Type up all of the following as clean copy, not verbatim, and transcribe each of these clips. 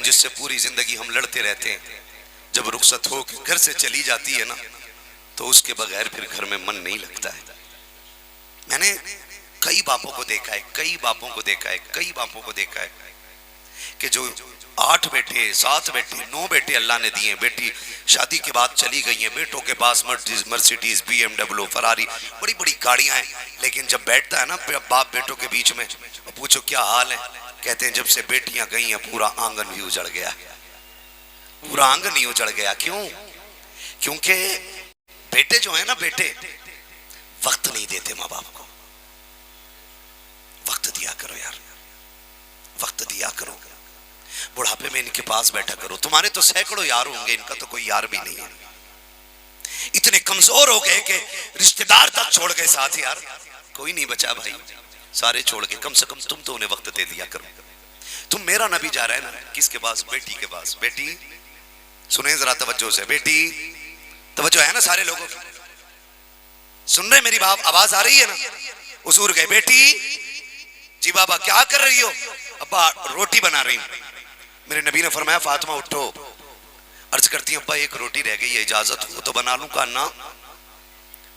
जिससे पूरी जिंदगी हम लड़ते रहते हैं, जब रुखसत हो के घर से चली जाती है ना, तो उसके बगैर फिर घर में मन नहीं लगता है। मैंने कई बापों को देखा है, कई बापों को देखा है, कई बापों को देखा है कि जो 8 बेटे, 7 बेटे, 9 बेटे अल्लाह ने दिए, बेटी शादी के बाद चली गई हैं, बेटों के पास मर्सिडीज, BMW, फरारी, बड़ी बड़ी गाड़ियां हैं, लेकिन जब बैठता है ना बाप बेटों के बीच में, पूछो क्या हाल है, कहते हैं जब से बेटियां गई हैं पूरा आंगन भी उजड़ गया, पूरा आंगन ही उजड़ गया। क्यों? क्योंकि बेटे जो है ना, बेटे वक्त नहीं देते माँ बाप को। वक्त दिया करो यार, वक्त दिया करो, बुढ़ापे में इनके पास बैठा करो। तुम्हारे तो सैकड़ों यार होंगे, इनका तो कोई यार भी नहीं है। इतने कमजोर हो गए कि रिश्तेदार तक छोड़ गए साथ, यार कोई नहीं बचा भाई, सारे छोड़ के। कम से कम तुम तो उन्हें वक्त दे दिया करो। तुम, मेरा नबी जा रहा है ना किसके पास? बेटी के पास। बेटी सुने जरा तवज्जो से, बेटी तवज्जो है ना सारे लोगों की, सुन रहे मेरी बाप आवाज आ रही है ना? उसूर गए, बेटी जी बाबा क्या कर रही हो? अब्बा रोटी बना रही हूं। मेरे नबी ने फरमाया फातिमा उठो। अर्ज करती हूं अब्बा एक रोटी रह गई है, इजाजत हो तो बना लूं? कहा ना।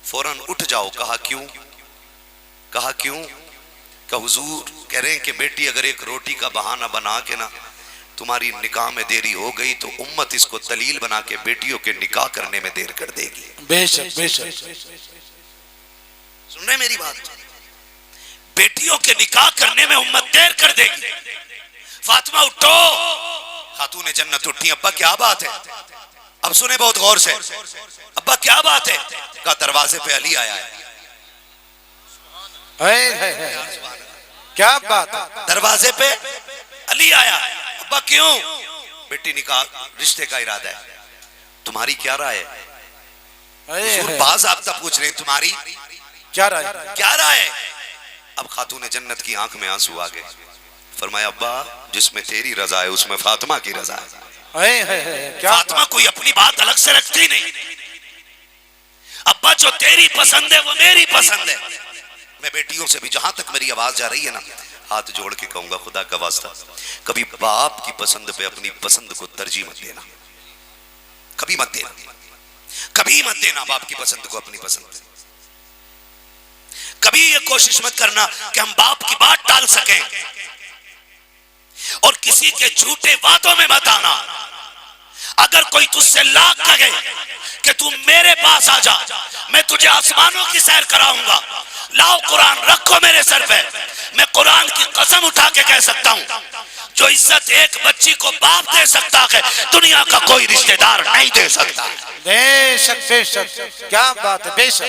फौरन उठ जाओ। कहा क्यों? कहा क्यों? कहा हुजूर कह रहे हैं कि बेटी अगर एक रोटी का बहाना बना के ना तुम्हारी निकाह में देरी हो गई तो उम्मत इसको दलील बना के बेटियों के निकाह करने में देर कर देगी। बेशक बेशक, सुन रहे मेरी बात? बेटियों के निकाह करने में उम्मत देर कर देगी। फातिमा उठो। खातून जन्नत उठी। अब्बा क्या बात है? अब सुने बहुत गौर से। अब्बा क्या बात है? कहा दरवाजे पे अली आया है। क्या बात है? दरवाजे पे अली आया। अब्बा क्यों? बेटी निकाह रिश्ते का इरादा है, तुम्हारी क्या राय है? बाज आपका पूछ रहे तुम्हारी क्या राय? क्या राय है? अब खातून जन्नत की आंख में आंसू आ गए। फरमाया अब्बा जिसमें तेरी रजा है उसमें फातिमा की रजा है। फातिमा कोई अपनी बात अलग से रखती नहीं। अब्बा जो तेरी पसंद है वो मेरी पसंद है। मैं बेटियों से भी जहां तक मेरी आवाज जा रही है ना, हाथ जोड़ के कहूंगा खुदा का वास्ता, कभी बाप की पसंद पे अपनी पसंद को तरजीह मत देना, कभी मत देना, कभी मत देना बाप की पसंद को अपनी पसंद। कभी ये कोशिश मत करना कि हम बाप की बात टाल सकें, और किसी के झूठे वादों में मत आना। अगर कोई तुझसे लाख कहे कि तू मेरे पास आ जा, मैं तुझे आसमानों की सैर कराऊंगा, लाओ कुरान रखो मेरे सर पे, मैं कुरान की कसम उठा के कह सकता हूं जो इज्जत एक बच्ची को बाप दे सकता है दुनिया का कोई रिश्तेदार नहीं दे सकता। बेशक बेशक, क्या बात है, बेशक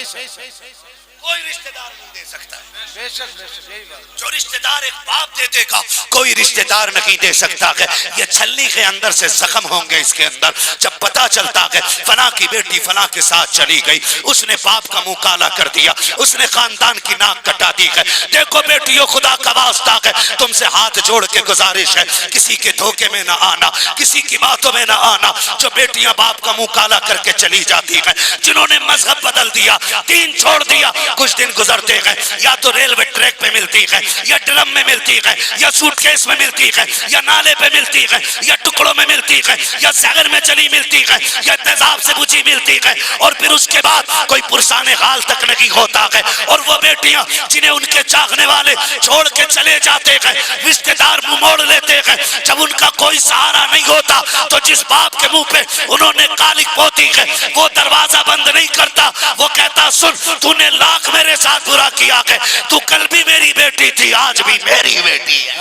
कोई रिश्तेदार नहीं दे सकता है। बेशक बेशक, यही बात। जो रिश्तेदार एक बाप दे देगा कोई रिश्तेदार नहीं दे सकता है। ये छलनी के अंदर से जख्म होंगे इसके अंदर। जब पता चलता है फला की बेटी फला के साथ चली गई, उसने बाप का मुंह काला कर दिया, उसने खानदान की नाक कटा दी है। देखो बेटियों खुदा का वास्ता है, तुमसे हाथ जोड़ के गुजारिश है, किसी के धोखे में ना आना, किसी की बातों में ना आना। जो बेटियां बाप का मुंह काला करके चली जाती है, जिन्होंने मजहब बदल दिया, दीन छोड़ दिया, कुछ दिन गुजरते हैं या तो रेलवे ट्रैक पे मिलती है, या ड्रम में मिलती है, या सूटकेस में मिलती है, या नाले पे मिलती है, या टुकड़ों में मिलती है, या सागर में चली मिलती है, या तेजाब से बुझी मिलती है, और फिर उसके बाद कोई पुरसाने हाल तक नहीं होता है। और वो बेटियां जिन्हें उनके चाहने वाले छोड़ के चले जाते हैं, रिश्तेदार मुंह मोड़ लेते हैं, जब उनका कोई सहारा नहीं होता तो जिस बाप के मुंह पे उन्होंने कालिक पोती है वो दरवाजा बंद नहीं करता। वो कहता सुन, तूने लाख मेरे साथ बुरा किया है, तू कल भी मेरी बेटी थी, आज भी मेरी बेटी है।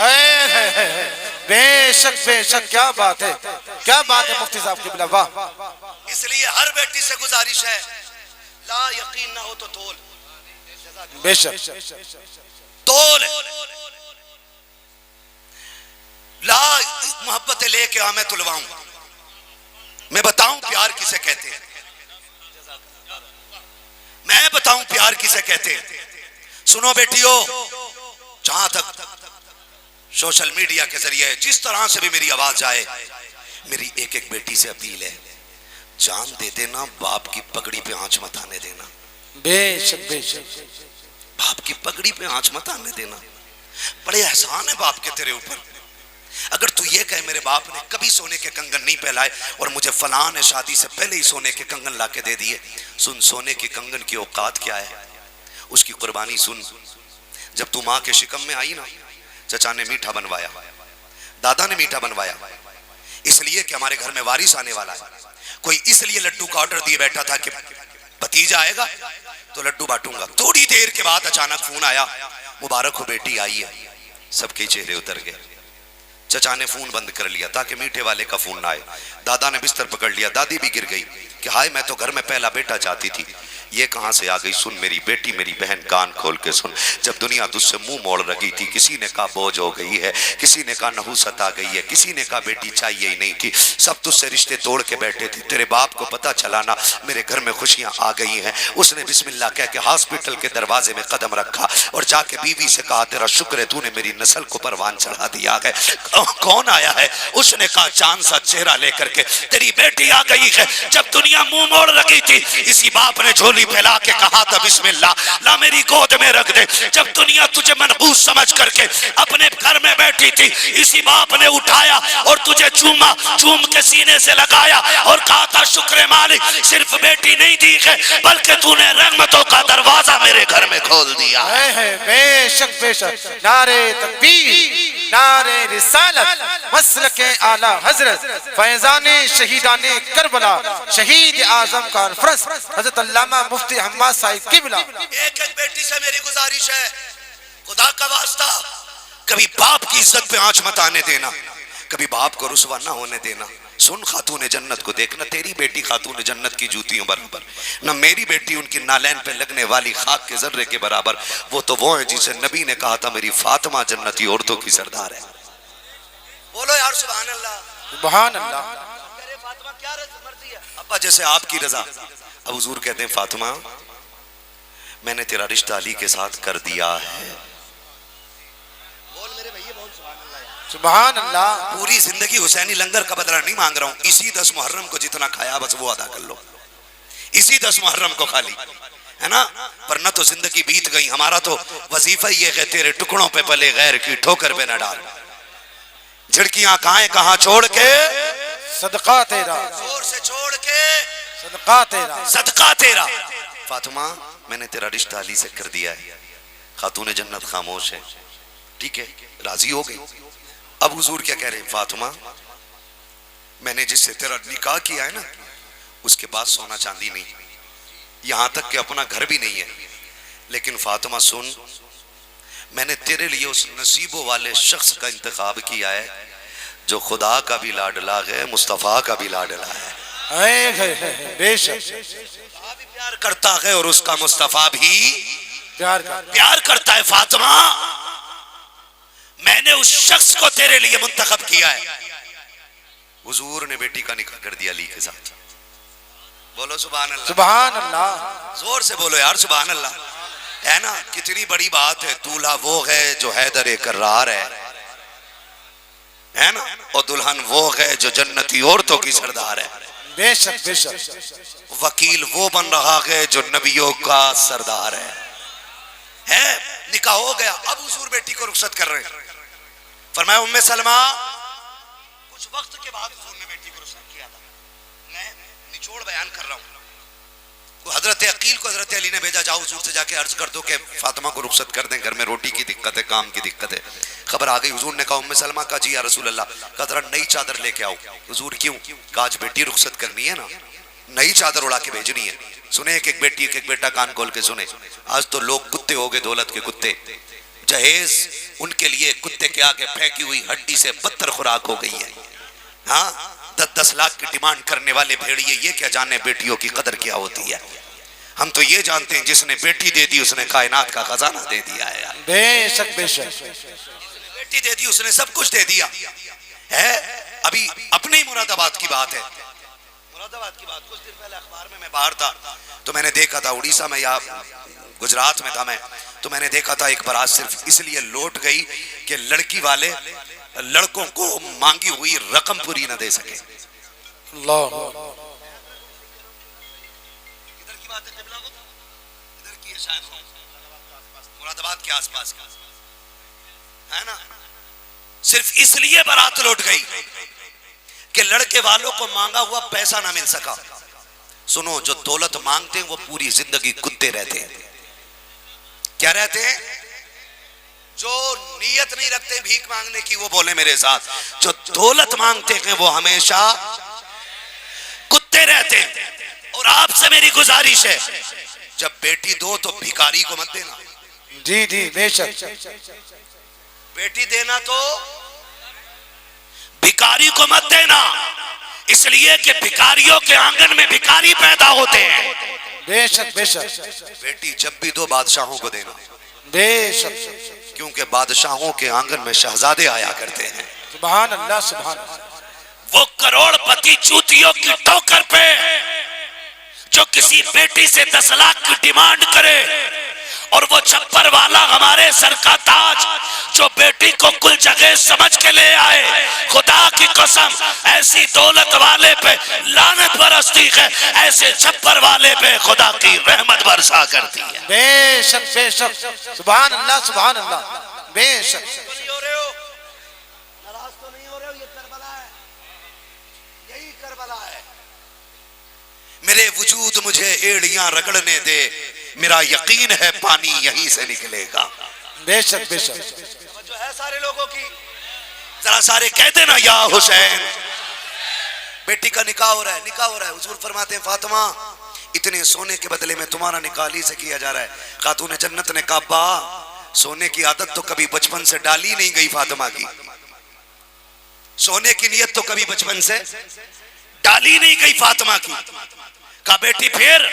बेशक बेशक, क्या बात है, क्या बात है मुफ्ती साहब की बिला, वाह। इसलिए हर बेटी से गुजारिश है, ला यकीन ना हो तो तोल। बेशक तोल, ला मोहब्बतें लेके आ, मैं तुलवाऊं, मैं बताऊं प्यार किसे कहते हैं, मैं बताऊं प्यार किसे कहते हैं। सुनो बेटियों, जहां तक सोशल मीडिया के जरिए जिस तरह से भी मेरी आवाज जाए, मेरी एक एक बेटी से अपील है, जान दे देना, बाप की पगड़ी पे आंच मत आने देना। बेशक बेशक, बाप की पगड़ी पे आंच मत आने देना। बड़े एहसान है बाप के तेरे ऊपर, अगर तू ये कहे मेरे बाप ने कभी सोने के कंगन नहीं पहनाए और मुझे फलां ने शादी से पहले ही सोने के कंगन लाके दे दिए, सुन सोने के कंगन की औकात क्या है, उसकी कुर्बानी सुन। जब तू माँ के शिकम में आई ना, चचा ने मीठा बनवाया, दादा ने मीठा बनवाया, इसलिए कि हमारे घर में वारिस आने वाला है। कोई इसलिए लड्डू का ऑर्डर दिए बैठा था कि भतीजा आएगा तो लड्डू बांटूंगा। थोड़ी देर के बाद अचानक फोन आया, मुबारक हो बेटी आई है। सबके चेहरे उतर गए। चचा ने फोन बंद कर लिया ताकि मीठे वाले का फोन ना आए। दादा ने बिस्तर पकड़ लिया, दादी भी गिर गई कि हाय मैं तो घर में पहला बेटा चाहती थी, ये कहां से आ गई। सुन मेरी बेटी, मेरी बहन, कान खोल के सुन। जब दुनिया तुझसे मुंह मोड़ रही थी, किसी ने कहा बोझ हो गई है, किसी ने कहा नहुसत आ गई है, किसी ने कहा बेटी चाहिए ही नहीं थी, सब तुझसे रिश्ते तोड़ के बैठे थे। तेरे बाप को पता चला ना मेरे घर में खुशियां आ गई हैं, उसने बिस्मिल्लाह कह के हॉस्पिटल के दरवाजे में कदम रखा और जाके बीवी से कहा तेरा शुक्र है तूने मेरी नस्ल को परवान चढ़ा दिया है। कौन आया है? उसने कहा चांद सा चेहरा लेकर के तेरी बेटी आ गई है। जब दुनिया मुंह मोड़ रखी थी, इसी बाप ने झोली फैला के कहा था बिस्मिल्लाह ला मेरी गोद में रख दे। जब दुनिया तुझे मनहूस समझ करके अपने घर में बैठी थी, इसी बाप ने उठाया और तुझे चूमा, चूम के सीने से लगाया और कहा था शुक्र मालिक, सिर्फ बेटी नहीं दी है बल्कि तूने रहमतों का दरवाजा मेरे घर में खोल दिया है। बेशक बेशक, नारे तकबीर, नारे रिसालत, मसलके आला हजरत, फैजाने शहीदाने करबला, शहीद आजम का फरस हजरत अल्लामा मुफ्ती हम्माद साहिब किबला। एक एक बेटी से मेरी गुजारिश है, खुदा का वास्ता कभी बाप की इज्जत पे आंच मत आने देना, कभी बाप को रुसवा ना होने देना। सुन खातून जन्नत को देखना, तेरी बेटी खातून जन्नत की जूतियों बराबर, ना मेरी बेटी उनकी नालैन पे लगने वाली खाक के जर्रे के बराबर। वो तो वो है जिसे नबी ने कहा था मेरी फातिमा जन्नती औरतों की सरदार है। बोलो यार सुभान अल्लाह, सुभान अल्लाह। फातिमा क्या मर्जी है अब्बा, जैसे आपकी रजा। अब हुजूर कहते हैं फातिमा मैंने तेरा रिश्ता अली के साथ कर दिया है। बोल मेरे भैया, बोल सुभान अल्लाह। पूरी जिंदगी हुसैनी लंगर का बदला नहीं मांग रहा हूं, इसी 10 मुहर्रम को जितना खाया बस वो अदा कर लो, इसी 10 मुहर्रम को खाली है ना। पर न तो जिंदगी बीत गई, हमारा तो वजीफा ये है तेरे टुकड़ों पे पले गैर की ठोकर पे न डाल, झिड़कियां कहां छोड़ के सदका तेरा, जोर से छोड़ के सदका तेरा, सदका तेरा। फातिमा मैंने तेरा रिश्ता अली से कर दिया है। खातून जन्नत खामोश है, ठीक है, राजी हो गई। अब हुजूर क्या कह रहे हैं, फातिमा मैंने जिससे तेरा निकाह किया है ना उसके पास सोना चांदी नहीं, यहां तक कि अपना घर भी नहीं है, लेकिन फातिमा सुन मैंने तेरे लिए उस नसीबों वाले शख्स का इंतखाब किया है जो खुदा का भी लाडला है, मुस्तफा का भी लाडला है। बेशक खुदा भी प्यार करता है और उसका मुस्तफा भी प्यार करता है। फातिमा मैंने उस शख्स को तेरे लिए मुंतखब किया है। हुजूर ने बेटी का निकाह कर दिया अली के साथ। बोलो सुभान अल्लाह, सुभान अल्लाह, जोर से बोलो यार सुभान अल्लाह, है ना। कितनी बड़ी बात है, दूल्हा वो है जो हैदर करार है ना, और दुल्हन वो है जो जन्नती औरतों की सरदार है। बेशक बेशक। वकील वो बन रहा है जो नबियों का सरदार है। निकाह हो गया, अब हुजूर बेटी को रुखसत कर रहे हैं। फरमाया उम्मे सलमा, कुछ वक्त के बाद हुजूर ने बेटी को रुखसत किया था। मैं निचोड़ बयान कर रहा हूँ। हजरत अकील को हजरत अली ने भेजा, जाओ हुजूर से जाके अर्ज कर दो कि फातिमा को रुखसत कर दें, घर में रोटी की दिक्कत है, काम की दिक्कत है। खबर आ गई, हुजूर ने कहा उम्मे सलमा का जी या रसूल अल्लाह, कहा जरा नई चादर लेके आओ। हुजूर क्यों? कहा आज बेटी रुखसत करनी है ना, नई चादर उड़ा के भेजनी है। सुने एक एक बेटी एक एक बेटा कान खोल के सुने। आज तो लोग कुत्ते हो गए, दौलत के कुत्ते। जहेज उनके लिए कुत्ते के आगे फेंकी हुई हड्डी से बदतर खुराक हो गई है। हाँ, 10-10 लाख की डिमांड करने वाले भेड़िए ये क्या जाने बेटियों की कदर क्या होती है। हम तो ये जानते हैं जिसने बेटी दे दी उसने कायनात का खजाना दे दिया है यार। बेशक बेशक। बेटी दे दी उसने सब कुछ दे दिया है। अभी अपने ही मुरादाबाद की बात है, मुरादाबाद की बात। कुछ दिन पहले अखबार में मैं बाहर था तो मैंने देखा था, उड़ीसा में या गुजरात में था मैं, तो मैंने देखा था एक बारात सिर्फ इसलिए लौट गई कि लड़की वाले लड़कों को मांगी हुई रकम पूरी न दे सके। अल्लाह, इधर की बात है, इधर की है शायद, मुरादाबाद के आसपास का है ना। सिर्फ इसलिए बारात लौट गई कि लड़के वालों को मांगा हुआ पैसा ना मिल सका। सुनो, जो दौलत मांगते हैं वो पूरी जिंदगी कुत्ते रहते हैं। क्या रहते हैं? जो नीयत नहीं रखते भीख मांगने की वो बोले मेरे साथ, जो दौलत मांगते हैं वो हमेशा कुत्ते रहते हैं। और आपसे मेरी गुजारिश है, जब बेटी दो तो भिखारी को मत देना। जी जी बेशक। बेटी देना तो भिखारी को मत देना, इसलिए कि भिखारियों के आंगन में भिखारी पैदा होते हैं। बेशक बेशक। बेटी जब भी दो बादशाहों को देना। बेशक। क्योंकि बादशाहों के आंगन में शहजादे आया करते हैं। सुभान अल्लाह सुभान। वो करोड़पति चूतियों की ठोकर पे जो किसी बेटी से 10 लाख की डिमांड करे, और वो छप्पर वाला हमारे सर का ताज जो बेटी को कुल जगह समझ के ले आए, खुदा की कसम ऐसी दौलत वाले पे लानत बरसती है, ऐसे छप्पर वाले पे खुदा की रहमत बरसा करती है। बेशक बेशक। सुभान अल्लाह सुभान अल्लाह। बेशक। नाराज तो नहीं हो रहे हो? ये करबला है, यही करबला है। मेरे वजूद मुझे एड़ियां रगड़ने दे, मेरा यकीन है पानी यहीं से निकलेगा। बेशक बेशक। जो है सारे लोगों की, जरा सारे कह देना या हुसैन। बेटी का निकाह हो रहा है, निकाह हो रहा है। हुजूर फरमाते हैं फातिमा, इतने सोने के बदले में तुम्हारा निकाह ही से किया जा रहा है। खातून जन्नत ने कहा, बा सोने की आदत तो कभी बचपन से डाली नहीं गई फातिमा की, सोने की नियत तो कभी बचपन से डाली नहीं गई फातिमा की। कहा बेटी फिर?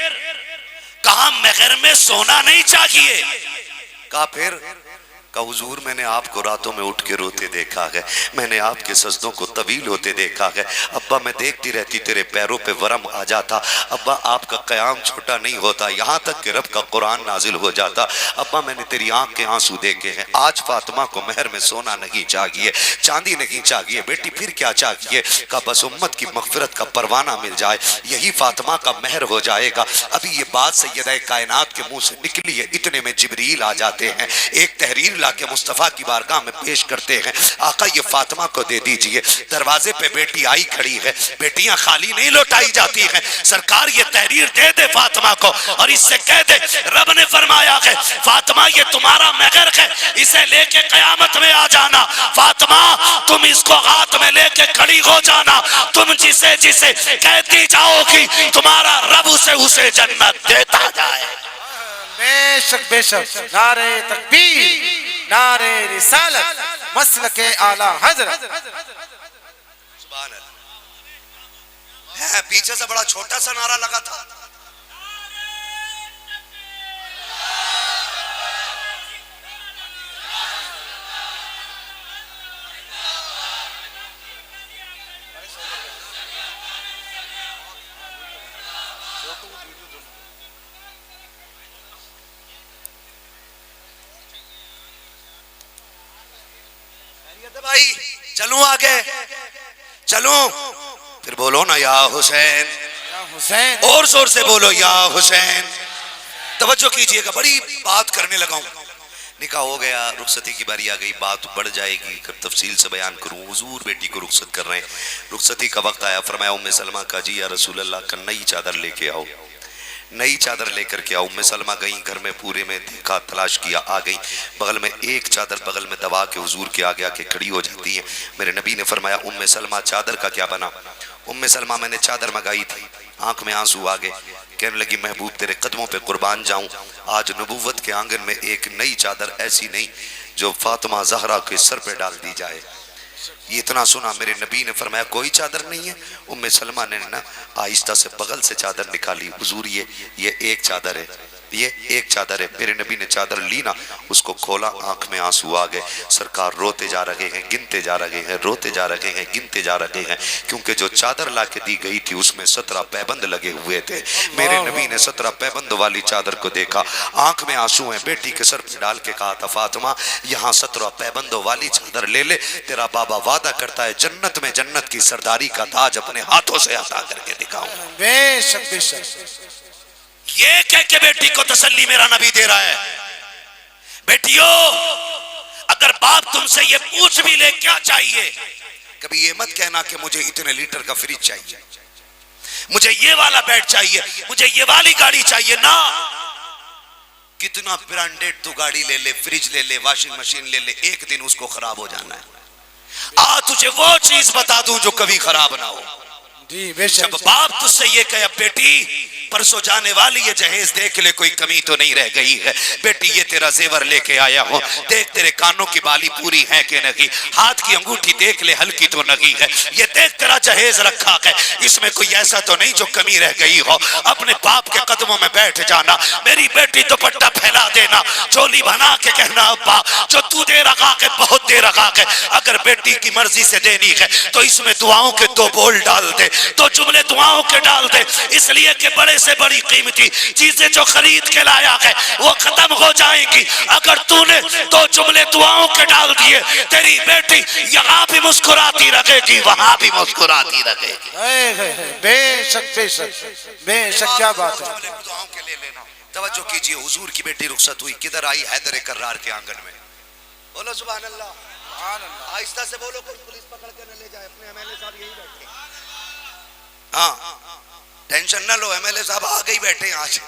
कहा महर में सोना नहीं चाहिए। कहा फिर? कहा हुजूर मैंने आपको रातों में उठ के रोते देखा है, मैंने आपके सजदों को तवील होते देखा है। अब्बा मैं देखती रहती तेरे पैरों पे वरम आ जाता, अब्बा आपका क़याम छोटा नहीं होता, यहाँ तक कि रब का कुरान नाजिल हो जाता। अब्बा मैंने तेरी आंख के आंसू देखे हैं। आज फातिमा को महर में सोना नहीं चाहिए, चांदी नहीं चाहिए। बेटी फिर क्या चाहिए? कहा बस उम्मत की मगफिरत का परवाना मिल जाए, यही फातिमा का महर हो जाएगा। अभी ये बात सैयदा कायनात के मुंह से निकली है, इतने में जिब्रील आ जाते हैं, एक तहरीर के मुस्तफा की बारगाह में पेश करते हैं। आका ये फातिमा को दे दीजिए। दरवाजे पे बेटी आई खड़ी है, बेटियां खाली नहीं लौटाई जाती हैं। सरकार ये तहरीर दे दे फातिमा को और इससे कह दे रब ने फरमाया है फातिमा ये तुम्हारा महर है, इसे लेके कयामत में आ जाना। फातिमा तुम इसको हाथ में लेके खड़ी हो जाना, तुम जिसे जिसे कहती जाओगी तुम्हारा रब उसे जन्नत देता जाए। बेशक बेशक। नारे तकबीर, नारे रिसालत, मसलके आला हजरत। सुभान अल्लाह। पीछे से बड़ा छोटा सा नारा लगा था। भाई चलूं आगे, चलूं? फिर बोलो ना या हुसैन, हुसैन। और जोर से बोलो या हुसैन। तवज्जो कीजिएगा, बड़ी बात करने लगा हूं। निकाह हो गया, रुखसती की बारी आ गई, बात बढ़ जाएगी, तफसील से बयान करूं। हुजूर बेटी को रुखसत कर रहे हैं, रुखसती का वक्त आया। फरमाया उम्मे सलमा का जी या रसूल अल्लाह का नई चादर लेके आओ। नई चादर लेकर के आओ। उम्मे सलमा गई, घर में पूरे में देखा, तलाश किया, आ गई, बगल में एक चादर बगल में दबा के हुजूर के आगे आके खड़ी हो जाती है। मेरे नबी ने फरमाया उम्मे सलमा चादर का क्या बना? उम्मे सलमा मैंने चादर मंगाई थी। आंख में आंसू आ गए, कहने लगी महबूब तेरे कदमों पे कुर्बान जाऊं, आज नबूवत के आंगन में एक नई चादर ऐसी नहीं जो फातिमा ज़हरा के सर पे डाल दी जाए। ये इतना सुना मेरे नबी ने फरमाया कोई चादर नहीं है। उम्मे सलमा ने ना आहिस्ता से बगल से चादर निकाली। हुजूर ये एक चादर है, ये एक चादर है। मेरे नबी ने चादर ली ना, उसको खोला, आंख में आंसू आ गए। सरकार रोते जा रहे हैं, गिनते जा रहे हैं, रोते जा रहे हैं, गिनते जा रहे हैं, क्योंकि जो चादर ला के दी गई थी उसमें 17 पैबंद लगे हुए थे। मेरे नबी ने 17 पैबंद वाली चादर को देखा, आंख में आंसू है, बेटी के सर पर डाल के कहा था फातिमा यहाँ 17 पैबंदों वाली चादर ले ले, तेरा बाबा वादा करता है जन्नत में जन्नत की सरदारी का ताज अपने हाथों से अता करके दिखाऊंगा। बेशक बेशक। ये कह के बेटी को तसल्ली मेरा नबी दे रहा है, बेटियों अगर बाप तुमसे ये पूछ भी ले क्या चाहिए, कभी ये मत कहना कि मुझे इतने लीटर का फ्रिज चाहिए, मुझे ये वाला बेड चाहिए, मुझे ये वाली गाड़ी चाहिए ना। कितना ब्रांडेड तू गाड़ी ले ले, फ्रिज ले ले, वॉशिंग मशीन ले ले, एक दिन उसको खराब हो जाना है। तुझे वो चीज बता दूं जो कभी खराब ना हो। जब बाप तुझसे ये कहे बेटी परसों जाने वाली ये जहेज देख ले, कोई कमी तो नहीं रह गई है, बेटी ये तेरा जेवर लेके आया हूं, देख तेरे कानों की बाली पूरी है कि नहीं, हाथ की अंगूठी देख ले हल्की तो नहीं है, ये देख तेरा जहेज रखा है, इसमें कोई ऐसा तो नहीं जो कमी रह गई हो। अपने बाप के कदमों में बैठ जाना, मेरी बेटी दुपट्टा फैला देना, चोली बना के कहना अब्बा जो तू दे रखा है बहुत दे रखा है, अगर बेटी की मर्जी से देनी है तो इसमें दुआओं के 2 बोल डाल दे, 2 जुमले दुआओं के डाल दे, इसलिए कि बड़े से बड़ी कीमती चीजें जो खरीद के लाया है वो खत्म हो जाएंगी। अगर तूने 2 जुमले दुआओं के डाल दिए, तेरी बेटी यहाँ भी मुस्कुराती रहेगी, वहां भी मुस्कुराती रहेगी। बेशक बेशक बेशक, क्या बात है। दुआओं के ले लेना। तवज्जो कीजिए, हुजूर की बेटी रुखसत हुई, किधर आई? हैदर कर्रार के आंगन में। बोलो सुभान अल्लाह, आहिस्ता से बोलो, कोई पुलिस पकड़ के न ले जाए। अपने एमएलए साहब यही बैठे, हाँ टेंशन ना लो, एमएलए साहब आ गई बैठे यहाँ से,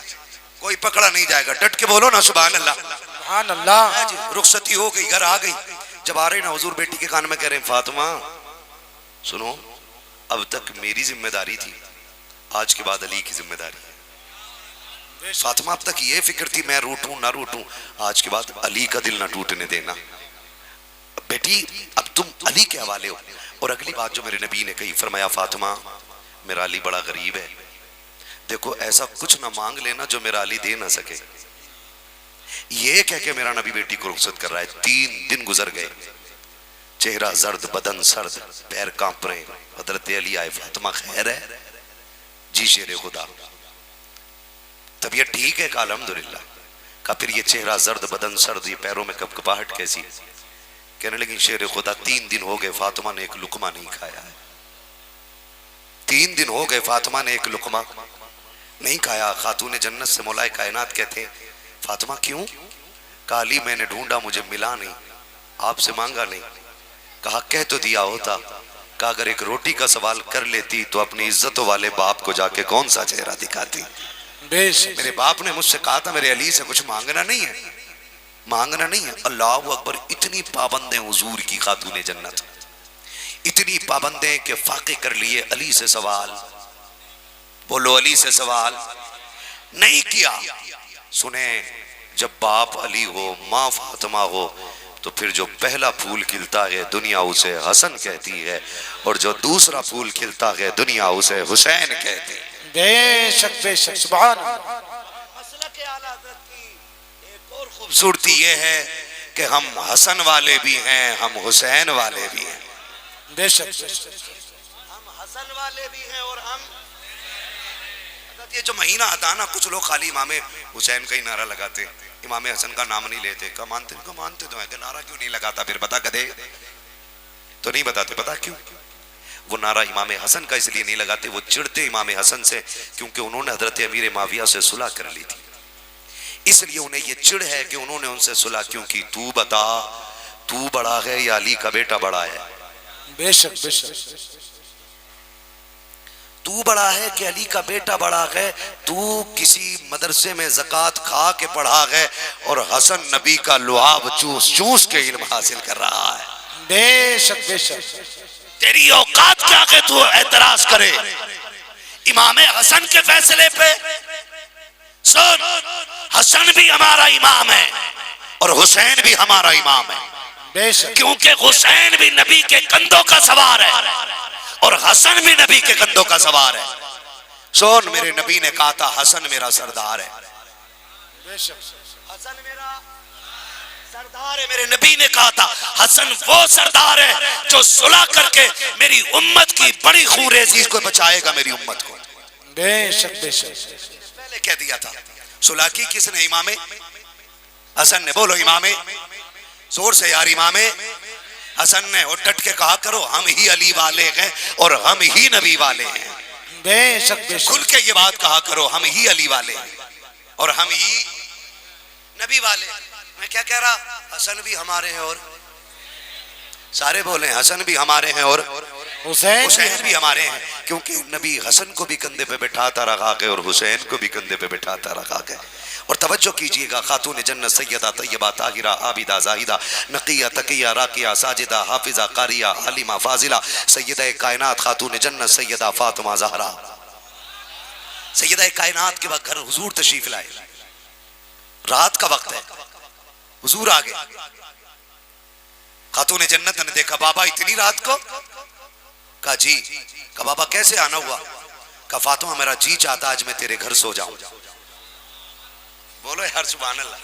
कोई पकड़ा नहीं जाएगा। डट के बोलो ना सुभान अल्लाह। सुभान अल्लाह। रुखसती हो गई, घर आ गई। जब आ रही ना हुजूर बेटी के कान में कह रहे हैं फातिमा सुनो, अब तक मेरी जिम्मेदारी थी, आज के बाद अली की जिम्मेदारी है। फातिमा अब तक ये फिक्र थी मैं रूठूं ना रूठूं, आज के बाद अली का दिल ना टूटने देना। बेटी अब तुम अली के हवाले हो। और अगली बात जो मेरे नबी ने कही, फरमाया फातिमा मेरा अली बड़ा गरीब है, देखो ऐसा कुछ ना मांग लेना जो मेरा अली दे ना सके। ये कह के मेरा नबी बेटी को रुखसत कर रहा है। 3 दिन गुजर गए, चेहरा जर्द, बदन सर्द, पैर कांप रहे। हजरत अली आए, फातिमा खैर है? जी शेर खुदा, तबीयत ठीक है? अल्हम्दुलिल्लाह। का फिर ये चेहरा जर्द, बदन सर्द, ये पैरों में कपकपाहट कैसी? कहने लगी शेर खुदा 3 दिन हो गए फातिमा ने एक लुकमा नहीं खाया है। 3 दिन हो गए फातिमा ने एक लुकमा नहीं खाया। खातून जन्नत से मौलाए कायनात कहते हैं फातिमा क्यों? काली मैंने ढूंढा मुझे मिला नहीं, आपसे मांगा नहीं। कहा कह तो दिया होता, कहा अगर एक रोटी का सवाल कर लेती तो अपनी इज्जतों वाले बाप को जाके कौन सा चेहरा दिखाती। मेरे बाप ने मुझसे कहा था मेरे अली से कुछ मांगना नहीं है, मांगना नहीं है। अल्लाह अकबर, इतनी पाबंदें हुजूर की खातून जन्नत, इतनी पाबंदें के फाके कर लिए अली से सवाल। बोलो अली से सवाल नहीं किया। सुने, जब बाप अली हो, माँ फातिमा हो, तो फिर जो पहला फूल खिलता है दुनिया उसे हसन कहती है, और जो दूसरा फूल खिलता है दुनिया उसे हुसैन कहती है। बेशक बेशक, सुभान अल्लाह। मसलक आला हज़रत की एक और खूबसूरती ये है कि हम हसन वाले भी हैं, हम हुसैन वाले भी हैं। बेशक, हम हसन वाले भी हैं और हम, ये जो महीना आता ना, कुछ लोग खाली इमाम हुसैन का ही नारा लगाते, इमाम हसन का नाम नहीं लेते। का मानते तो है कि नारा क्यों नहीं लगाता? फिर बता कदे तो नहीं बताते, पता क्यों? वो नारा इमाम हसन का इसलिए नहीं लगाते, वो चिढ़ते इमाम हसन से क्योंकि उन्होंने हजरत अमीर माविया से सुलह कर ली थी, इसलिए उन्हें ये चिढ़ है कि उन्होंने उनसे सुलह क्यों की। तू बता, तू बड़ा है या अली का बेटा बड़ा है? बेशक बेशक, तू बड़ा है कि अली का बेटा बड़ा है? तू किसी मदरसे में ज़कात खा के पढ़ा है और हसन नबी का लुआब चूस चूस के इल्म हासिल कर रहा है। बेशक बेशक, तेरी औकात क्या है तू एतराज करे इमाम हसन के फैसले पे? सुन, हसन भी हमारा इमाम है और हुसैन भी हमारा इमाम है, बेशक, क्योंकि हुसैन भी नबी के कंधों का सवार है और हसन भी नबी के कंधों का सवार है। सुन, मेरे नबी ने कहा था हसन मेरा सरदार है, हसन मेरा सरदार है। मेरे नबी ने कहा था हसन वो सरदार है जो सुलह करके मेरी उम्मत की बड़ी खूरेजी को बचाएगा, मेरी उम्मत को। बेशक बेशक, पहले कह दिया था। सुलह की किसने? इमाम हसन ने। बोलो इमाम, जोर से यार, इमाम हसन ने। और डट के कहा करो हम ही अली वाले हैं और हम ही नबी वाले हैं। बेशक बेशक, खुल के ये बात कहा करो, हम ही अली वाले हैं और हम ही नबी वाले। मैं क्या कह रहा? हसन भी हमारे हैं और सारे बोले हसन भी हमारे हैं और हुसैन भी हमारे हैं, क्योंकि नबी हसन को भी कंधे पे बैठाता रखा के और हुसैन को भी कंधे पे बैठाता रखा के। और तवज्जो कीजिएगा, खातून जन्नत सैयदा तैयबा ताहिरा आबिदा जाहिदा नकिया तकिया राकिया साजिदा हाफिजा कारिया आलिमा फाजिला सैयदा कायनात खातून जन्नत सैयदा फातिमा ज़हरा। सैयदा कायनात के वक्त घर हुजूर तशरीफ लाए, रात का वक्त है, हुजूर आ गए। खातून जन्नत ने देखा बाबा इतनी रात को, कहा जी। कहा बाबा कैसे आना हुआ? कहा फातिमा मेरा जी चाहता आज मैं तेरे घर सो जाऊं। बोलो यार सुभान अल्लाह।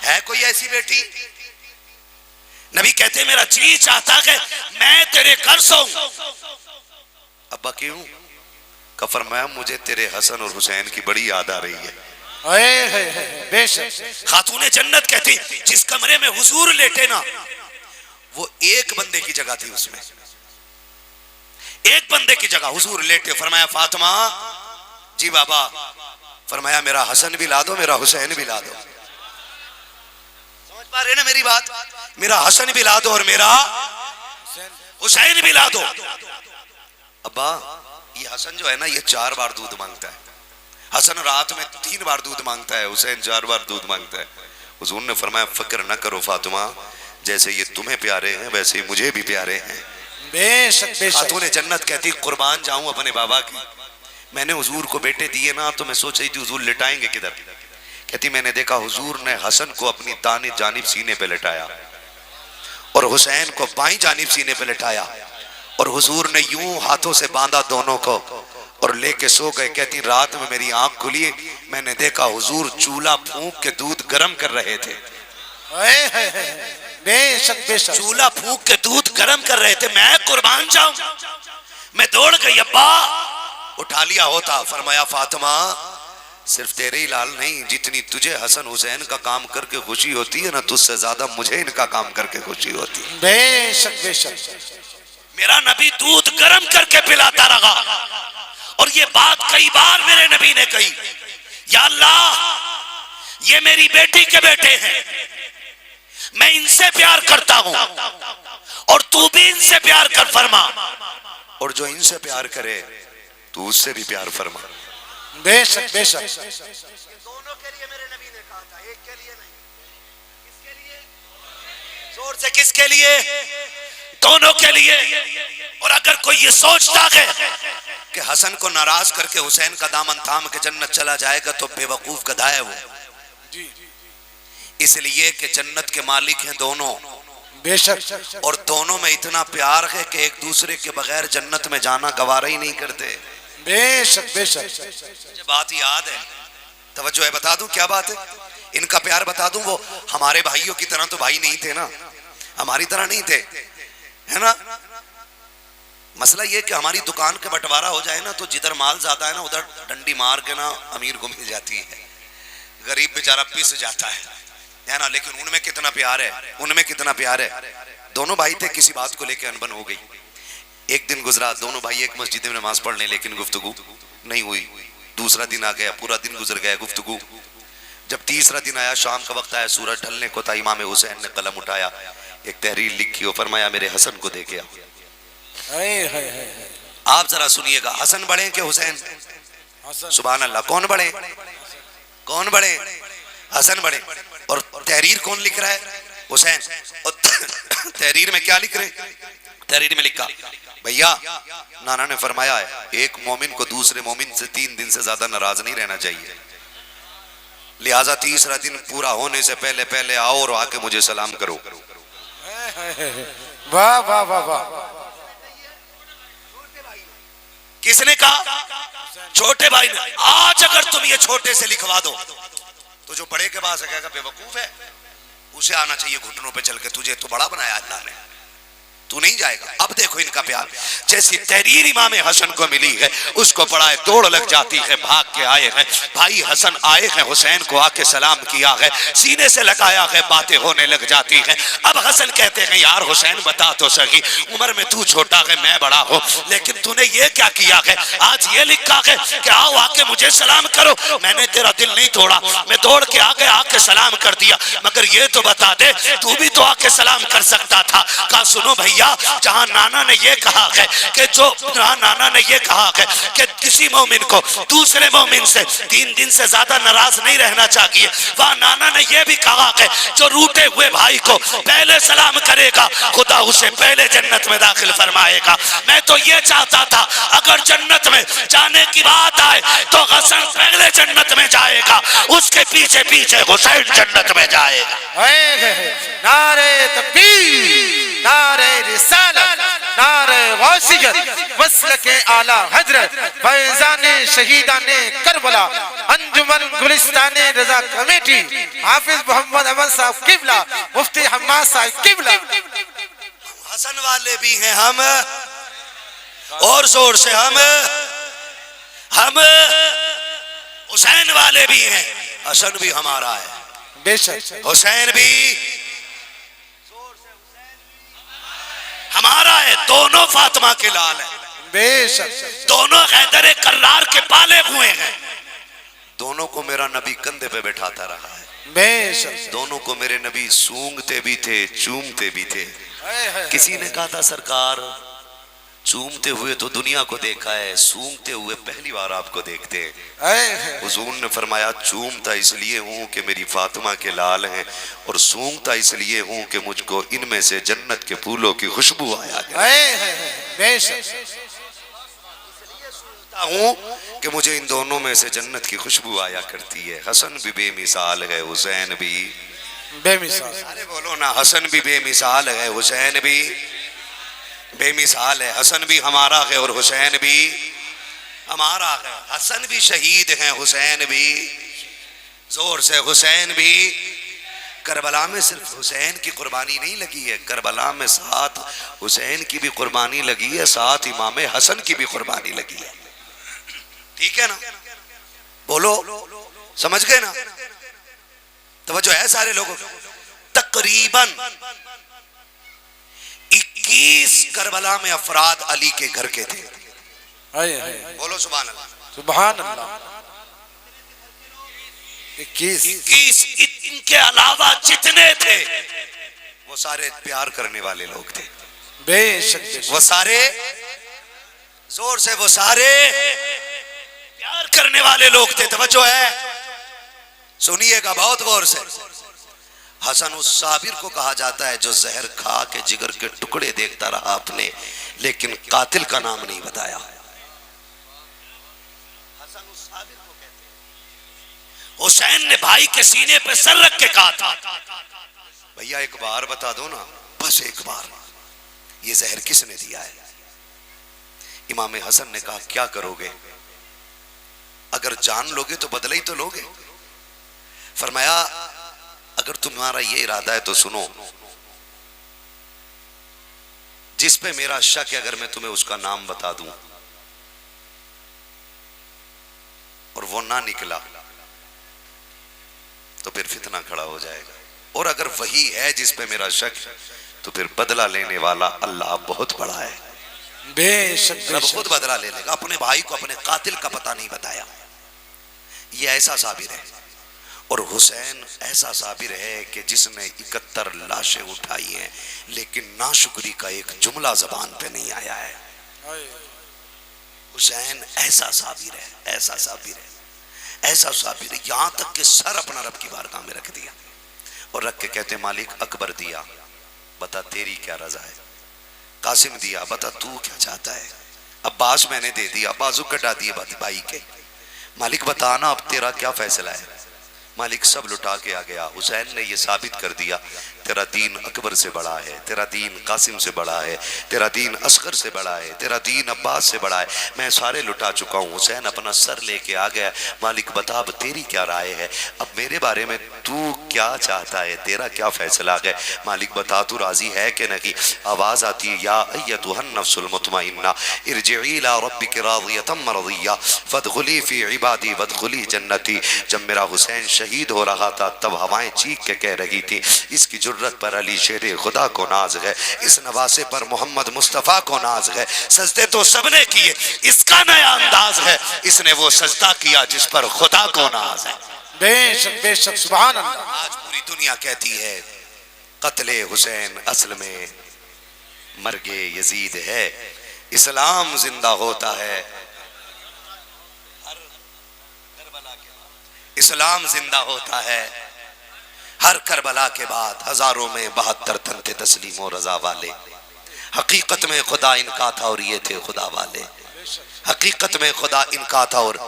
है कोई ऐसी बेटी? नबी कहते मेरा जी चाहता है मैं तेरे घर सोऊं। अब्बा क्यों? कहा फरमाया मुझे तेरे हसन और हुसैन की बड़ी याद आ रही है। बेशक। खातून जन्नत कहती जिस कमरे में हुजूर लेटे ना वो एक बंदे की जगह थी, उसमें एक बंदे की जगह हुजूर लेटे। फरमाया फातिमा जी बाबा। फरमाया मेरा हसन भी ला दो मेरा हुसैन भी ला दो। समझ पा रहे ना मेरी बात? मेरा हसन भी ला दो और मेरा हुसैन भी ला दो। अब्बा ये हसन जो है ना ये 4 बार दूध मांगता है। हसन रात में 3 बार दूध मांगता है, हुसैन 4 बार दूध मांगता है। हुजूर ने फरमाया फिक्र न करो फातिमा, जैसे ये तुम्हें प्यारे हैं वैसे ही मुझे भी प्यारे हैं। बेशक बेशक। खातून जन्नत कहती कुर्बान जाऊं अपने बाबा की, मैंने हुजूर को बेटे दिए ना तो मैं सोच रही थी हुजूर लिटाएंगे किधर। कहती मैंने देखा हुजूर ने हसन को अपनी दानी जानिब सीने पे लिटाया और हुसैन को बाईं जानिब सीने पे लिटाया और हुजूर ने यूं हाथों से बांधा दोनों को और लेके सो गए। कहती रात में मेरी आंख खुली, मैंने देखा हुजूर चूल्हा फूंक के दूध गर्म कर रहे थे। बेशक बेशक। चूल्हा फूंक के दूध गर्म कर रहे थे। मैं कुर्बान जाऊं। मैं दौड़ गई, अब्बा उठा लिया होता। फरमाया फातिमा सिर्फ तेरे ही लाल नहीं, जितनी तुझे हसन हुसैन का काम करके खुशी होती है ना तुझसे ज्यादा मुझे इनका काम करके खुशी होती है। बेशक बेशक। मेरा नबी दूध गर्म करके पिलाता रहा और ये बात कई बार मेरे नबी ने कही, या अल्लाह ये मेरी बेटी के बेटे हैं, मैं इनसे प्यार करता हूं और तू भी इनसे प्यार कर फरमा, और जो इनसे प्यार करे तू उससे भी प्यार फरमा। बेशक बेशक। दोनों के लिए मेरे नबी ने कहा था, एक के लिए नहीं। किसके लिए? जोर से किसके लिए? दोनों के लिए। और अगर कोई ये सोचता है कि हसन को नाराज करके हुसैन का दामन थाम के जन्नत चला जाएगा तो बेवकूफ गधा है वो। इसलिए कि जन्नत के मालिक हैं दोनों। बेशक। और दोनों में इतना प्यार है कि एक दूसरे के बगैर जन्नत में जाना गवारा ही नहीं करते। बेशक बेशक। बात याद है, तवज्जो है, बता दूं क्या बात है? इनका प्यार बता दूं, वो हमारे भाइयों की तरह तो भाई नहीं थे ना, हमारी तरह नहीं थे, है ना। मसला ये कि हमारी दुकान के बंटवारा हो जाए ना तो जिधर माल ज्यादा है ना उधर डंडी मार के ना अमीर को मिल जाती है, गरीब बेचारा पिस जाता है ना। लेकिन उनमें कितना प्यार है, उनमें कितना प्यार है। दोनों भाई थे, किसी बात को लेकर अनबन हो गई। एक दिन गुजरा, दोनों भाई एक मस्जिद में नमाज पढ़ लें लेकिन गुफ्तगू नहीं हुई। दूसरा दिन आ गया, पूरा दिन गुजर गया गुफ्तगू। जब तीसरा दिन आया, शाम का वक्त आया, सूरज ढलने को था, इमाम हुसैन ने कलम उठाया, एक तहरीर लिखी और फरमाया मेरे हसन को दे के आप जरा सुनिएगा, हसन बड़े के हुसैन? सुभान अल्लाह। कौन बड़े? कौन बड़े? हसन बड़े। और तहरीर कौन लिख रहा है? हुसैन। और तहरीर में क्या लिख रहे? तहरीर में लिखा भैया नाना ने फरमाया है एक मोमिन को दूसरे मोमिन से 3 दिन से ज्यादा नाराज नहीं रहना चाहिए, लिहाजा तीसरा दिन पूरा होने से पहले पहले आओ और आके मुझे सलाम करो। वाह वाह वाह वाह। किसने कहा? छोटे भाई ने। आज अगर तुम ये छोटे से लिखवा दो तो जो बड़े के पास है बेवकूफ है, उसे आना चाहिए घुटनों पे चल के, तुझे तो बड़ा बनाया अल्लाह ने। तू नहीं जाएगा। अब देखो इनका प्यार, जैसी तहरीर इमाम हसन को मिली है उसको बड़ा दौड़ लग जाती है, भाग के आए हैं भाई हसन, आए हैं हुसैन को आके सलाम किया है, सीने से लगाया है, बातें होने लग जाती हैं। अब हसन कहते हैं यार हुसैन बता तो सही, उम्र में तू छोटा है मैं बड़ा हूँ, लेकिन तूने ये क्या किया है, आज ये लिखा है कि आओ आके मुझे सलाम करो, मैंने तेरा दिल नहीं तोड़ा, मैं दौड़ के आ गया, आके सलाम कर दिया, मगर ये तो बता दे तू भी तो आके सलाम कर सकता था। कहा सुनो भैया, जहां नाना ने ये कहा है कि नाना ने ये कहा है कि किसी मोमिन को दूसरे मोमिन से 3 दिन से ज्यादा नाराज नहीं रहना चाहिए, वहां नाना ने ये भी कहा है जो रूठे हुए भाई को पहले सलाम करेगा खुदा उसे पहले जन्नत में दाखिल फरमाएगा। मैं तो ये चाहता था अगर जन्नत में जाने की बात आए तो हसन पहले जन्नत में जाएगा, उसके पीछे पीछे हुसैन जन्नत में जाएगा। नारे तकबीर, नारे रिसालत, नारे वासियत, मसलके आला हजरत, फैजाने शहीदाने करबला, अंजुमन गुलिस्ताने रजा कमेटी, हाफिज मोहम्मद अहमद साहब किबला, मुफ्ती हम्माद साहब किबला। हसन वाले भी हैं हम, और जोर से हम हुसैन वाले भी हैं, हसन भी हमारा है बेशक, हुसैन भी हमारा है, दोनों फातिमा के लाल है बेशक, दोनों हैदर कर्रार के पाले हुए हैं, दोनों को मेरा नबी कंधे पे बैठाता रहा है बेशक, दोनों को मेरे नबी सूंघते भी थे चूमते भी थे। किसी ने कहा था सरकार चूमते हुए तो दुनिया को देखा है, सूंघते हुए पहली बार आपको देखते हैं। हुजूर ने फरमाया चूमता इसलिए हूँ कि मेरी फातिमा के लाल हैं, और सूंघता इसलिए हूँ कि मुझको इनमें से जन्नत के फूलों की खुशबू आया हूँ कि मुझे इन दोनों में से जन्नत की खुशबू आया करती है। हसन भी बेमिसाल है, हुसैन भी बेमिसाल। अरे बोलो ना, हसन भी बेमिसाल है, हुसैन भी बेमिसाल है। हसन भी हमारा है और हुसैन भी हमारा है। हसन भी शहीद हैं, हुसैन भी, जोर से हुसैन भी। करबला में सिर्फ हुसैन की कुर्बानी नहीं लगी है, करबला में साथ हुसैन की भी कुर्बानी लगी है, साथ इमाम हसन की भी कुर्बानी लगी है। ठीक है ना, बोलो समझ गए ना? तवज्जो है सारे लोगों को। तकरीबन 21 करबला में अफराद अली के घर के थे। बोलो सुभान अल्लाह, सुभान अल्लाह। 21 इनके अलावा जितने थे वो सारे प्यार करने वाले लोग थे। बेशक, वो सारे, जोर से, वो सारे प्यार करने वाले लोग थे। तवज्जो है, सुनिएगा बहुत गौर से। हसन उस साबिर को कहा जाता है जो जहर खा के जिगर के टुकड़े देखता रहा आपने, लेकिन कातिल का नाम नहीं बताया। हसन उस साबिर को कहते हैं। हुसैन ने भाई के सीने पे सर रख के कहा था भैया एक बार बता दो ना, बस एक बार, ये जहर किसने दिया है? इमाम हसन ने कहा क्या करोगे, अगर जान लोगे तो बदला ही तो लोगे। फरमाया अगर तुम्हारा ये इरादा है तो सुनो, जिस पे मेरा शक है अगर मैं तुम्हें उसका नाम बता दूं और वो ना निकला तो फिर फितना खड़ा हो जाएगा, और अगर वही है जिस पे मेरा शक है तो फिर बदला लेने वाला अल्लाह बहुत बड़ा है। बेशक, रब खुद बदला ले लेगा। अपने भाई को अपने कातिल का पता नहीं बताया, ये ऐसा साबिर है। और हुसैन ऐसा साबिर है कि जिसने 71 लाशें उठाई हैं लेकिन नाशुक्री का एक जुमला जबान पे नहीं आया है। हुसैन ऐसा साबिर है, ऐसा साबिर है, ऐसा साबिर है, यहां तक कि सर अपना रब की बारगाह में रख दिया और रख के कहते मालिक अकबर दिया, बता तेरी क्या रजा है। कासिम दिया, बता तू क्या चाहता है। अब्बास मैंने दे दिया, बाजू कटा दिए भाई के, मालिक बताना अब तेरा क्या फैसला है। मालिक सब लुटा के आ गया। हुसैन ने ये साबित कर दिया तेरा दीन अकबर से बड़ा है, तेरा दीन कासिम से बड़ा है, तेरा दीन असगर से बड़ा है, तेरा दीन अब्बास से बड़ा है। मैं सारे लुटा चुका हूँ। हुसैन अपना सर लेके आ गया। मालिक बता अब तेरी क्या राय है, अब मेरे बारे में तू क्या चाहता है, तेरा क्या फैसला है। मालिक बता तू राजी है कि नहीं। आवाज आती है या अय्यतुहन नफ्सुल मुतमइन्ना इरजिई इला रब्बिकी रादियतम मरदिया फदखुली फी इबादी वदखुली जन्नती। जब मेरा हुसैन शहीद हो रहा था तब हवाएं चीख के कह रही थी इसकी जुर्रत पर अली शेर खुदा को नाज है, इस नवासे पर मोहम्मद मुस्तफ़ा को नाज है। सजदे तो सबने किए, इसका नया अंदाज है, इसने वो सजदा किया जिस पर खुदा को नाज है। बेशक सुभान अल्लाह। आज पूरी दुनिया कहती है कत्ले हुसैन असल में मर्गे यजीद है, इस्लाम जिंदा होता है इस्लाम जिंदा होता है हर करबला के बाद। हजारों में 72 तन थे तस्लीम और रजा वाले। हकीकत में खुदा इनका था और ये थे खुदा वाले। हकीकत में खुदा इनका था और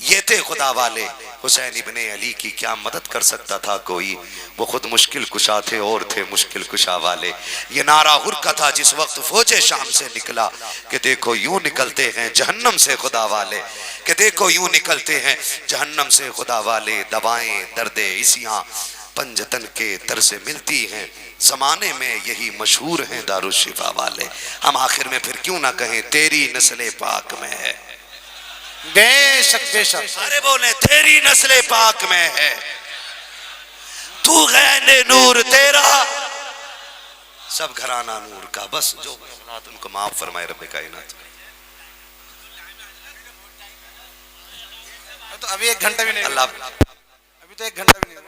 ये थे खुदा वाले। हुसैन इब्ने अली की क्या मदद कर सकता था कोई, वो खुद मुश्किल कुशा थे और थे मुश्किल कुशा वाले। ये नारा हुर्का था जिस वक्त फौजे शाम से निकला कि देखो यूं निकलते हैं जहन्नम से खुदा वाले, कि देखो यूं निकलते हैं जहन्नम से खुदा वाले। दवाएं दर्दे इसियां पंजतन के तर से मिलती हैं, जमाने में यही मशहूर हैं दारुशिफा वाले। हम आखिर में फिर क्यों ना कहें तेरी नस्ले पाक में है। बेशक अरे बोले तेरी नस्ले पाक में है, तू गैने नूर तेरा सब घराना नूर का। बस जो उनको माफ फरमाए रब्बे कायनात। तो अभी 1 घंटा भी नहीं, अल्लाह अभी तो 1 घंटा भी नहीं।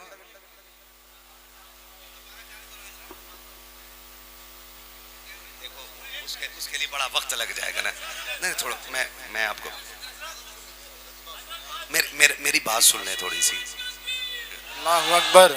देखो उसके लिए बड़ा वक्त लग जाएगा ना। नहीं थोड़ा मैं आपको मेरी बात सुन ले थोड़ी सी। अल्लाहु अकबर।